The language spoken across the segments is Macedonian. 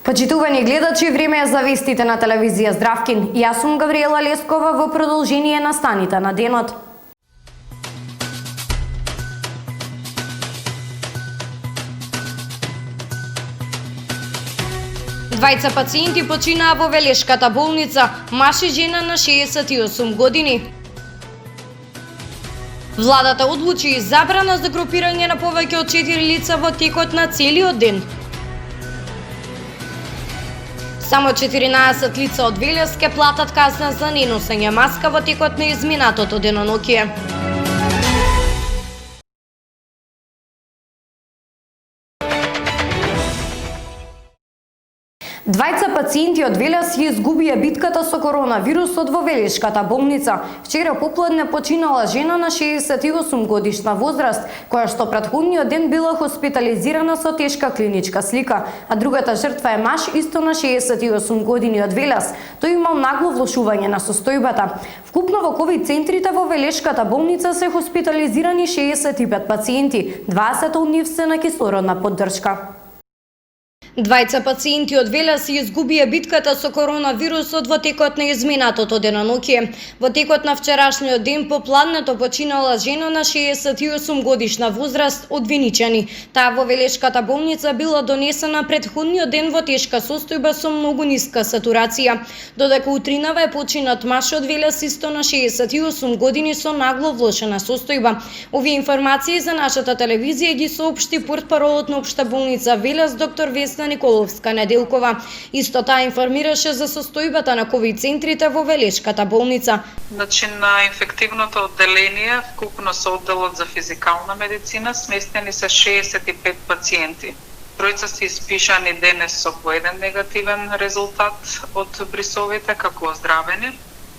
Почитувани гледачи, време е за вестите на телевизија Здравкин. Јас сум Гавриела Лескова во продолжение на станите на денот. Двајца пациенти починаа во Велешката болница, маж и жена на 68 години. Владата одлучи забрана за групирање на повеќе од 4 лица во текот на целиот ден. Само 14 лица од Велес ке платат казна за неносење маска во текот на изминатото деноноќие. Двајца пациенти од Велес ја изгубија битката со коронавирусот во Велешката болница. Вчера попладне починала жена на 68 годишна возраст, која што претходниот ден била хоспитализирана со тешка клиничка слика, а другата жртва е маж исто на 68 години од Велес. Тој имал нагло влошување на состојбата. Вкупно во ковид центрите во Велешката болница се хоспитализирани 65 пациенти, 20 од нив се на кислородна поддршка. Двајца пациенти од Велес ја изгубија битката со коронавирусот во текот на изминатото деноноќие. Во текот на вчерашниот ден попладнето починала жена на 68 годишна возраст од Виничани. Таа во Велешката болница била донесена претходниот ден во тешка состојба со многу ниска сатурација, додека утринава е починат маж од Велес исто на 68 години со нагло влошена состојба. Овие информации за нашата телевизија ги соопшти портпаролот на Општа болница Велес доктор Весна Николовска Неделкова. Исто таа информираше за состојбата на ковид центрите во Велешката болница. Значи на инфективното одделение, вкупно со одделот за физикална медицина, сместени се 65 пациенти. Тројца се испишани денес со по еден негативен резултат од брисовите како оздравени.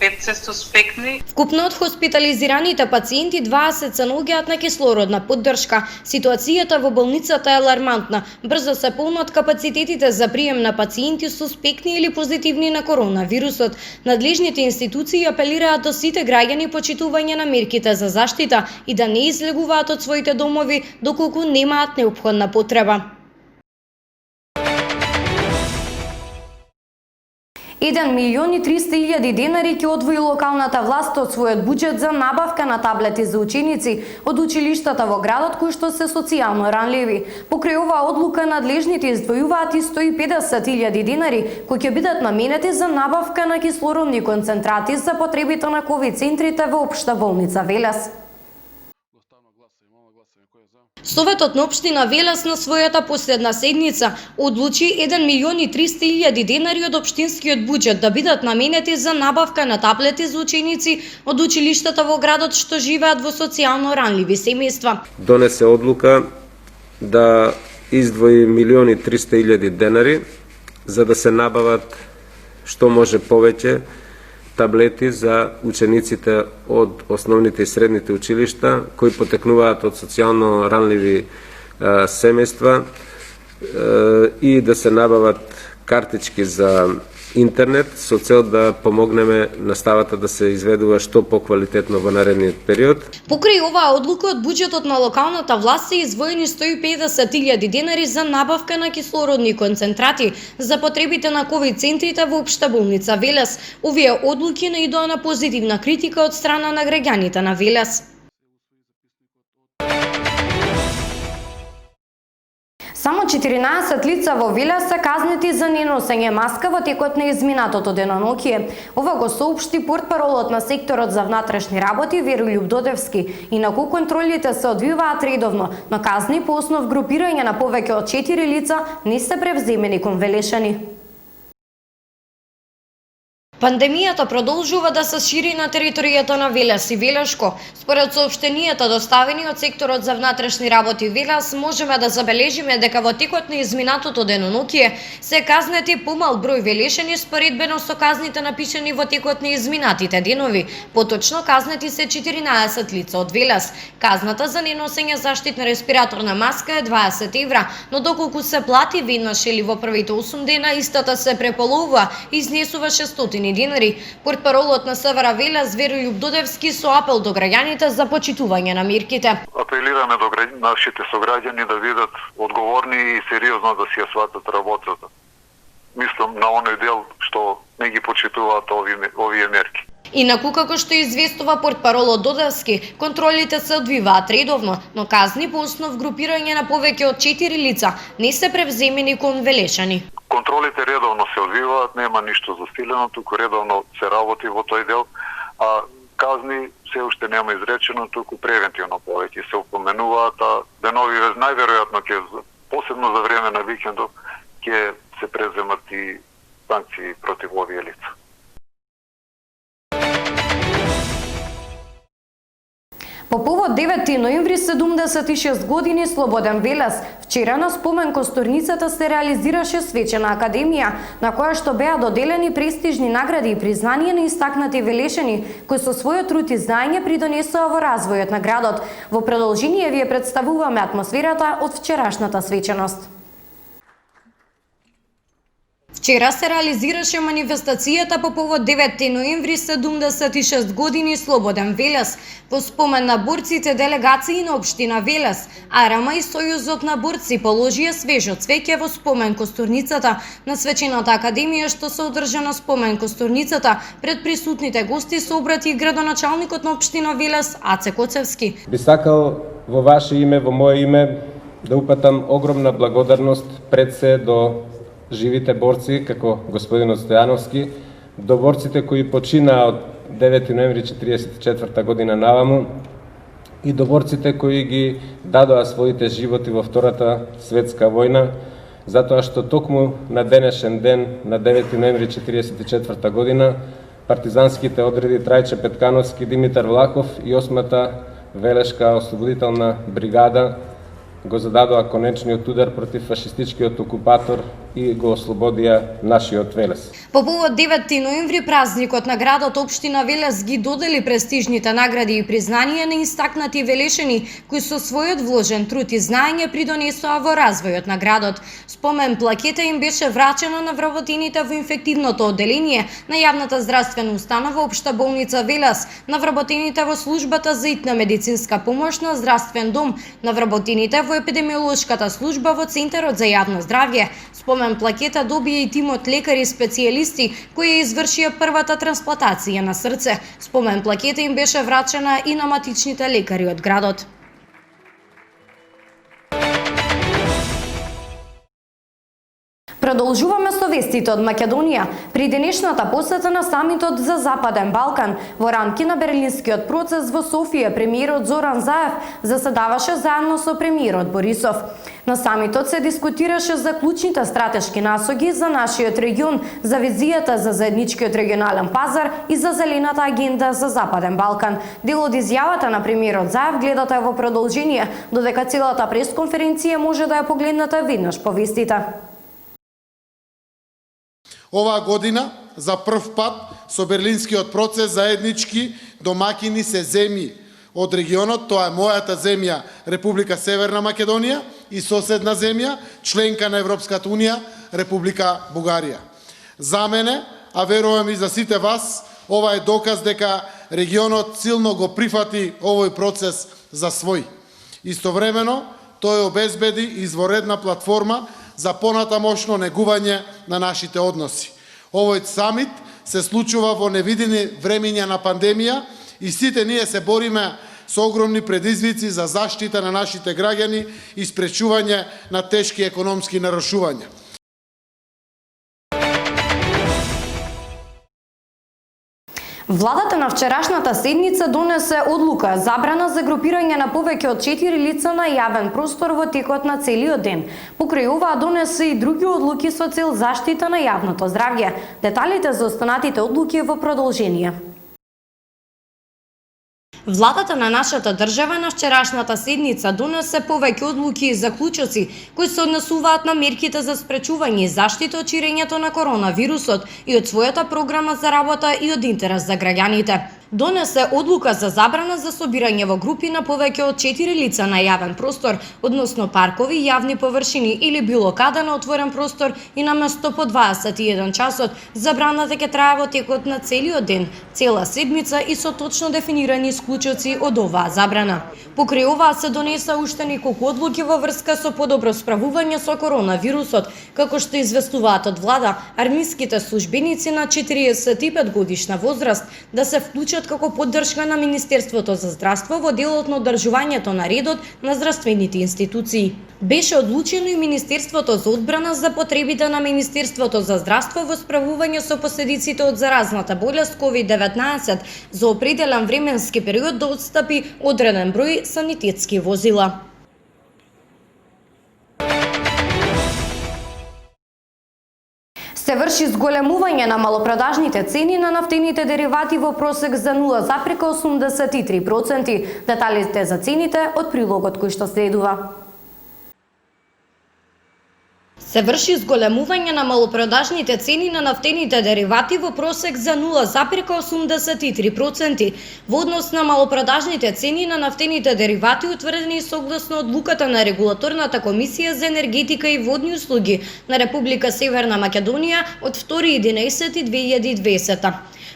5 се суспектни. Вкупно од хоспитализираните пациенти 20 се наоѓаат на кислородна поддршка. Ситуацијата во болницата е алармантна. Брзо се полнат капацитетите за прием на пациенти суспектни или позитивни на коронавирусот. Надлежните институции апелираат до сите граѓани почитување на мерките за заштита и да не излегуваат од своите домови доколку немаат неопходна потреба. 1.300.000 денари ќе одвои локалната власт од својот буџет за набавка на таблети за ученици од училиштата во градот кои што се социјално ранливи. Покрај оваа одлука надлежните издвојуваат и 150.000 денари кои ќе бидат наменети за набавка на кислородни концентрати за потребите на ковид центрите во Општа болница Велес. Советот на општина Велес на својата последна седница одлучи 1.300.000 денари од општинскиот буџет да бидат наменети за набавка на таблети за ученици од училиштата во градот што живеат во социјално ранливи семејства. Донесе одлука да издвои 1.300.000 денари за да се набават што може повеќе таблети за учениците од основните и средните училишта кои потекнуваат од социјално ранливи семејства и да се набават картички за интернет со цел да помогнеме наставата да се изведува што поквалитетно во наредниот период. Покрај оваа одлука од буџетот на локалната власт се издвоени 150.000 денари за набавка на кислородни концентрати за потребите на ковид центрите во Општа болница Велес. Овие одлуки наидоа на позитивна критика од страна на граѓаните на Велес. Само 14 лица во Велес се казнети за неносење маска во текот на изминатото деноноќие. Ова го соопшти портпаролот на секторот за внатрешни работи Верољуб Додевски. Инаку контролите се одвиваат редовно, но казни по основ групирање на повеќе од 4 лица не се превземени кон Велешани. Пандемијата продолжува да се шири на територијата на Велес и Велешко. Според соопштенијата доставени од секторот за внатрешни работи Велес, можеме да забележиме дека во текот на изминатото деноноќие се казнети помал број велешани споредбено со казните напишани во текот на изминатите денови. Поточно казнети се 14 лица од Велес. Казната за неносење заштитна респираторна маска е 20 евра, но доколку се плати веднаш или во првите 8 дена, истата се преполува и изнесува 600 денари. Портпаролот на СВР Велес Верољуб Додевски со апел до граѓаните за почитување на мерките. Апелираме до нашите сограѓани да бидат одговорни и сериозно да си ја сватат работата. мислам на оној дел што не ги почитуваат овие мерки. Инаку, како што известува портпарол од Додевски, контролите се одвиваат редовно, но казни по основ групирање на повеќе од 4 лица не се превземени кон Велешани. Контролите редовно се одвиваат, нема ништо засилено, туку редовно се работи во тој дел, а казни се уште нема изречено, туку превентивно повеќе се упоменуваат, а денови најверојатно ќе, посебно за време на викендов, ќе се преземат и санкции против овие лица. По повод 9 ноември 76 години Слободен Велес, вчера на спомен Костурницата се реализираше свечена академија, на која што беа доделени престижни награди и признание на истакнати велешани, кои со својот труд и знаење придонесоа во развојот на градот. Во продолжение вие представуваме атмосферата од вчерашната свеченост. Вчера се реализираше манифестацијата по повод 9 ноември 76 години Слободен Велес, по спомен на борците делегации на општина Велес, АРМ и Сојузот на борци положија свежо цвеќе во спомен Костурницата на свечената академија што се одржа на спомен Костурницата. Пред присутните гости се обрати и градоначалникот на општина Велес Аце Коцевски. Би сакал во ваше име, во мое име, да упатам огромна благодарност пред се до живите борци, како господинот Стојановски, до борците кои починаа од 9 ноември 1944 година наваму и до борците кои ги дадоа своите животи во Втората светска војна, затоа што токму на денешен ден, на 9 ноември 1944 година, партизанските одреди Трајче Петкановски, Димитар Влахов и 8-та Велешка ослободителна бригада го зададоа конечниот удар против фашистичкиот окупатор и го ослободија нашиот Велес. По повод 9 ноември празникот на градот општина Велес ги додели престижните награди и признанија на истакнати велешани кои со својот вложен труд и знаење придонесоа во развојот на градот. Спомен плакета им беше врачена на вработените во инфективното одделение на јавната здравствена установа Општа болница Велес, на вработените во службата за итна медицинска помош на здравствен дом, на вработените во епидемиолошката служба во Центарот за јавно здравје. Спомен плакета добија и тимот лекари и специјалисти кои извршија првата трансплантација на срце. Спомен плакета им беше врачена и на матичните лекари од градот. Продолжуваме со вестите од Македонија. При денешната посета на самитот за Западен Балкан во рамки на Берлинскиот процес во Софија, премиерот Зоран Заев заседаваше заедно со премиерот Борисов. На самитот се дискутираше за клучните стратешки насоги за нашиот регион, за визијата за заедничкиот регионален пазар и за зелената агенда за Западен Балкан. Дел од изјавата на премиерот Заев гледате во продолжение, додека целата пресконференција може да ја погледнете веднаш по вестите. Оваа година, за прв пат, со Берлинскиот процес заеднички домакини се земји од регионот, тоа е мојата земја, Република Северна Македонија, и соседна земја, членка на Европската Унија, Република Бугарија. За мене, а верувам и за сите вас, ова е доказ дека регионот силно го прифати овој процес за свој. Истовремено, тој обезбеди изворедна платформа за понатамошно негување на нашите односи. Овој самит се случува во невидени времиња на пандемија и сите ние се бориме со огромни предизвици за заштита на нашите граѓани и спречување на тешки економски нарушувања. Владата на вчерашната седница донесе одлука забрана за групирање на повеќе од 4 лица на јавен простор во текот на целиот ден. Покрај оваа донесе и други одлуки со цел заштита на јавното здравје. Деталите за останатите одлуки во продолжение. Владата на нашата држава на вчерашната седница донесе повеќе одлуки и заклучоци кои се однесуваат на мерките за спречување и заштита од ширењето на коронавирусот и од својата програма за работа и од интерес за граѓаните. донесе одлука за забрана за собирање во групи на повеќе од 4 лица на јавен простор, односно паркови, јавни површини или било каде на отворен простор и на место по 21 часот. Забраната ќе трае во текот на целиот ден, цела седмица и со точно дефинирани исклучоци од оваа забрана. Покрај оваа се донеса уште неколку одлуки во врска со подобро справување со коронавирусот, како што известуваат од влада, армиските службеници на 45 годишна возраст да се вклучат како поддршка на Министерството за здравство во делот на одржувањето на редот на здравствените институции. Беше одлучено и Министерството за одбрана за потребите на Министерството за здравство во справување со последиците од заразната болест COVID-19 за определен временски период да отстапи одреден број санитетски возила. Се врши зголемување на малопродажните цени на нафтените деривати во просек за 0,83%. Деталите за цените од прилогот кој што следува. Се врши зголемување на малопродажните цени на нафтените деривати во просек за 0,83%. Во однос на малопродажните цени на нафтените деривати утврдени согласно одлуката на Регулаторната комисија за енергетика и водни услуги на Република Северна Македонија од 2.11.2020.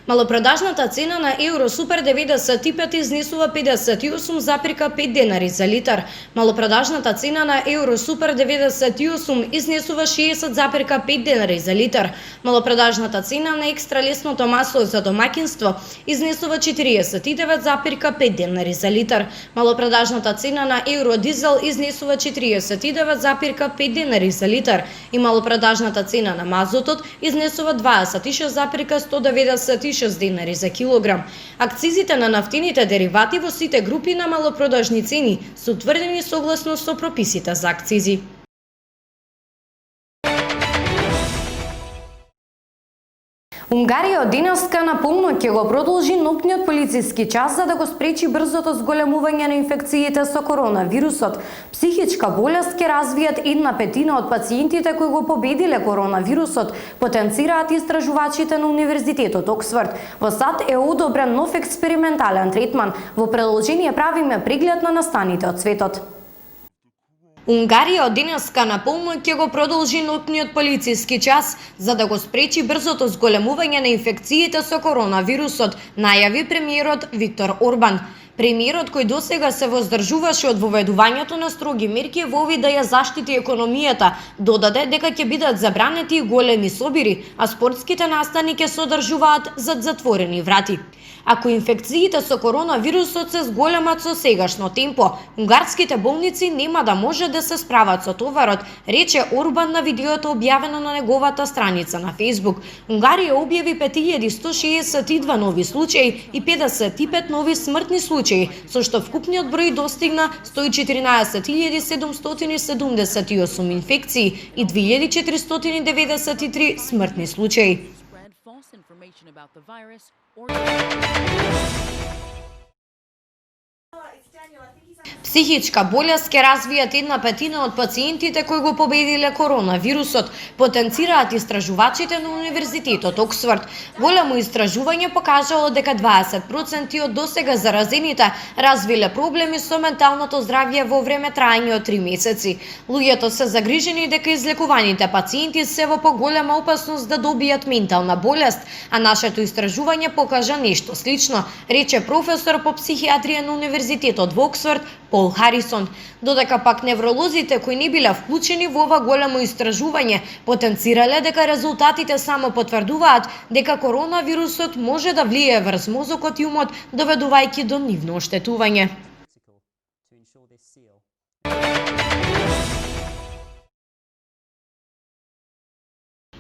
Малопродажната цена на евро супер 95 изнесува 58,5 денари за литар. Малопродажната цена на евро супер 98 изнесува 60,5 денари за литар. Малопродажната цена на екстра лесното масло за домаќинство изнесува 49,5 денари за литар. Малопродажната цена на евро дизел изнесува 49,5 денари за литар и малопродажната цена на мазотот изнесува 26,196 денари за килограм. Акцизите на нафтените деривати во сите групи на малопродажни цени се утврдени согласно со прописите за акцизи. Унгарија од денеска на полноќ ќе го продолжи ноќниот полициски час за да го спречи брзото зголемување на инфекциите со коронавирусот. Психичка болест ќе развијат 1/5 од пациентите кои го победиле коронавирусот, потенцираат истражувачите на Универзитетот Оксфорд. Во САД е одобрен нов експериментален третман. Во продолжение правиме преглед на настаните од светот. Унгарија од денеска на полноќ ќе го продолжи ноќниот полициски час за да го спречи брзото зголемување на инфекциите со коронавирусот, најави премиерот Виктор Орбан. Премиерот кој досега се воздржуваше од воведувањето на строги мерки во овид да ја заштити економијата, додаде дека ќе бидат забранети големи собири, а спортските настани ќе се одржуваат зад затворени врати. Ако инфекциите со коронавирусот се зголемат со сегашно темпо, унгарските болници нема да може да се справат со товарот, рече Орбан на видеото објавено на неговата страница на Facebook. Унгарија објави 5162 нови случаи и 55 нови смртни случаи, со што вкупниот број достигна 114.778 инфекции и 2493 смртни случаи. Психичка болест ќе развијат 1/5 од пациентите кои го победиле коронавирусот, потенцираат истражувачите на Универзитетот Оксфорд. Големо истражување покажало дека 20% од досега заразените развиле проблеми со менталното здравје во време траење од 3 месеци. Луѓето се загрижени дека излекуваните пациенти се во поголема опасност да добијат ментална болест, а нашето истражување покажа нешто слично, рече професор по психијатрија на Универзитетот во Оксфорд Пол Харисон, додека пак невролозите кои не биле вклучени во ова големо истражување потенцирале дека резултатите само потврдуваат дека коронавирусот може да влијае врз мозокот и умот, доведувајќи до нивно оштетување.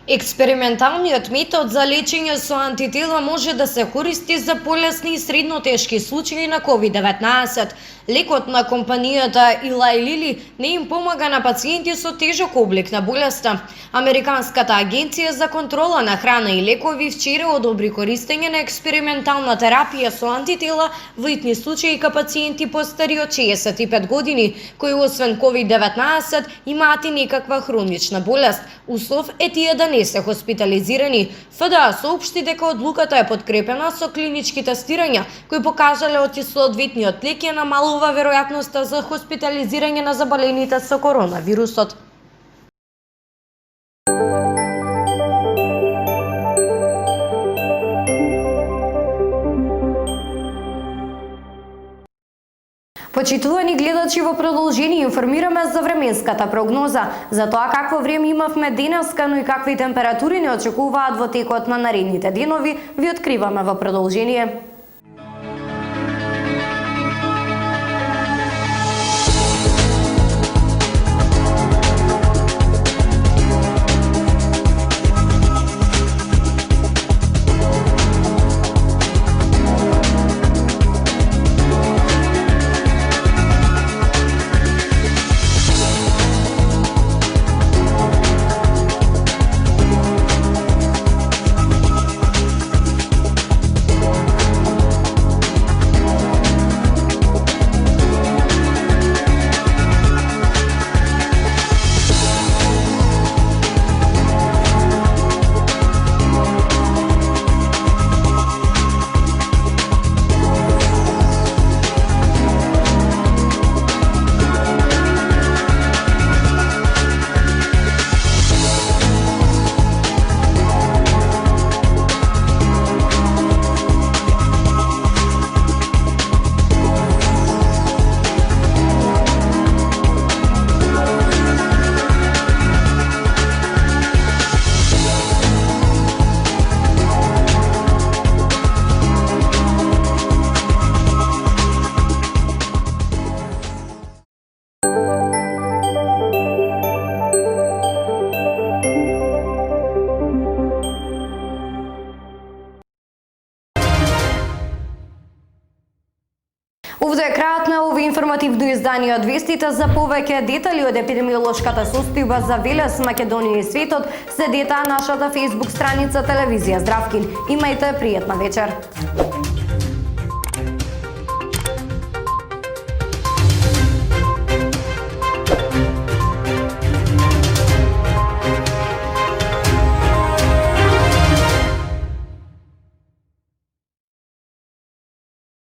Експерименталниот метод за лечење со антитела може да се користи за полесни и средно тешки случаи на COVID-19. Лекот на компанијата Eli Lilly не им помага на пациенти со тежок облик на болеста. Американската агенција за контрола на храна и лекови вчера одобри користење на експериментална терапија со антитела во итни случаи кај пациенти постари од 65 години, кои освен COVID-19 имаат и некаква хронична болест. Услов е тие да не се хоспитализирани. ФДА соопшти дека одлуката е подкрепена со клинички тестирања кои покажале оти соодветниот лек ја намалува веројатноста за хоспитализирање на заболените со коронавирусот. Почитувани гледачи, во продолжение информираме за временската прогноза, за тоа какво време имавме денеска, но и какви температури не очекуваат во текот на наредните денови, ви откриваме во продолжение. Овде е крајот на овој информативно издание од вестите. За повеќе детали од епидемиолошката состојба за Велес, Македонија и светот, следете нашата Facebook страница Телевизија Здравкин. Имајте пријатна вечер.